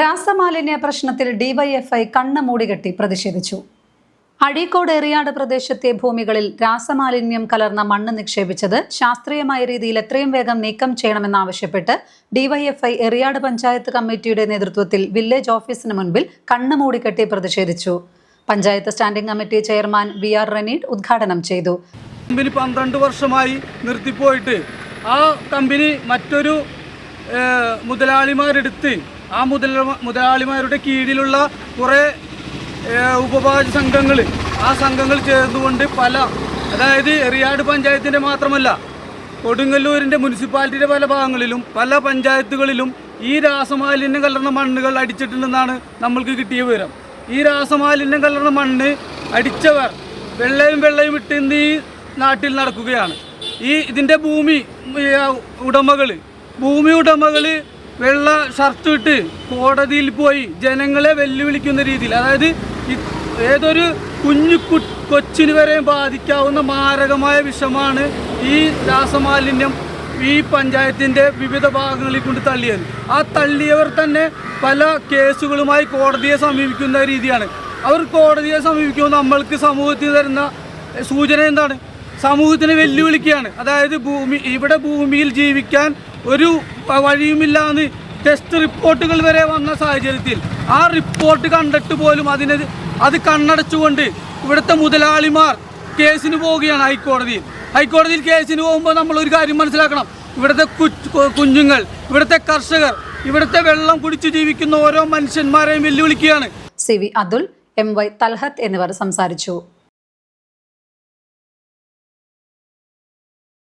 രാസമാലിന്യ പ്രശ്നത്തിൽ ഡിവൈഎഫ്ഐ കണ്ണ് മൂടികെട്ടി പ്രതിഷേധിച്ചു. അഴീക്കോട് എറിയാട് പ്രദേശത്തെ ഭൂമികളിൽ രാസമാലിന്യം കലർന്ന മണ്ണ് നിക്ഷേപിച്ചത് ശാസ്ത്രീയമായ രീതിയിൽ എത്രയും വേഗം നീക്കം ചെയ്യണമെന്നാവശ്യപ്പെട്ട് ഡിവൈഎഫ്ഐ എറിയാട് പഞ്ചായത്ത് കമ്മിറ്റിയുടെ നേതൃത്വത്തിൽ വില്ലേജ് ഓഫീസിന് മുൻപിൽ കണ്ണ് മൂടികെട്ടി പ്രതിഷേധിച്ചു. Panchayat standing committee chairman V R. Raneed ഉദ്ഘാടനം ചെയ്തു. കമ്പനി 12 വർഷമായി നിർത്തിപ്പോയിട്ട് ആ കമ്പനി മറ്റൊരു മുതലാളിമാരെടുത്ത് ആ മുതലാളിമാരുടെ കീഴിലുള്ള കുറേ ഉപഭോക്തൃ സംഘങ്ങൾ ആ സംഘങ്ങൾ ചേർന്നുകൊണ്ട് അതായത് എറിയാട് പഞ്ചായത്തിൻ്റെ മാത്രമല്ല കൊടുങ്ങല്ലൂരിൻ്റെ മുനിസിപ്പാലിറ്റിയുടെ പല ഭാഗങ്ങളിലും പല പഞ്ചായത്തുകളിലും ഈ രാസമാലിന്യം കലർന്ന മണ്ണുകൾ അടിച്ചിട്ടുണ്ടെന്നാണ് നമ്മൾക്ക് കിട്ടിയ വിവരം. ഈ രാസമാലിന്യം കലർന്ന മണ്ണ് അടിച്ചവർ വെള്ളയും ഇട്ട് ഈ നാട്ടിൽ നടക്കുകയാണ്. ഇതിൻ്റെ ഭൂമി ഉടമകൾ വെള്ള ഷർട്ട് ഇട്ട് കോടതിയിൽ പോയി ജനങ്ങളെ വെല്ലുവിളിക്കുന്ന രീതിയിൽ, അതായത് ഏതൊരു കൊച്ചിന് വരെ ബാധിക്കാവുന്ന മാരകമായ വിഷമാണ് ഈ രാസമാലിന്യം ഈ പഞ്ചായത്തിൻ്റെ വിവിധ ഭാഗങ്ങളിൽ കൊണ്ട് തള്ളിയത്. ആ തള്ളിയവർ തന്നെ പല കേസുകളുമായി കോടതിയെ സമീപിക്കുന്ന രീതിയാണ്. അവർ കോടതിയെ സമീപിക്കുമ്പോൾ നമ്മൾക്ക് സമൂഹത്തിന് തരുന്ന സൂചന എന്താണ്? സമൂഹത്തിനെ വെല്ലുവിളിക്കുകയാണ്. അതായത് ഇവിടെ ഭൂമിയിൽ ജീവിക്കാൻ ഒരു വഴിയുമില്ലാന്ന് ടെസ്റ്റ് റിപ്പോർട്ടുകൾ വരെ വന്ന സാഹചര്യത്തിൽ ആ റിപ്പോർട്ട് കണ്ടിട്ട് പോലും അത് കണ്ണടച്ചുകൊണ്ട് ഇവിടുത്തെ മുതലാളിമാർ കേസിന് പോവുകയാണ് ഹൈക്കോടതിയിൽ കേസിന് പോകുമ്പോൾ നമ്മളൊരു കാര്യം മനസ്സിലാക്കണം. ഇവിടുത്തെ കുഞ്ഞുങ്ങൾ, ഇവിടുത്തെ കർഷകർ, ഇവിടുത്തെ വെള്ളം കുടിച്ചു ജീവിക്കുന്ന ഓരോ മനുഷ്യന്മാരെയും വെല്ലുവിളിക്കുകയാണ്. സി.വി. അതുൽ, എം.വൈ. തൽഹത്ത് എന്നിവർ സംസാരിച്ചു.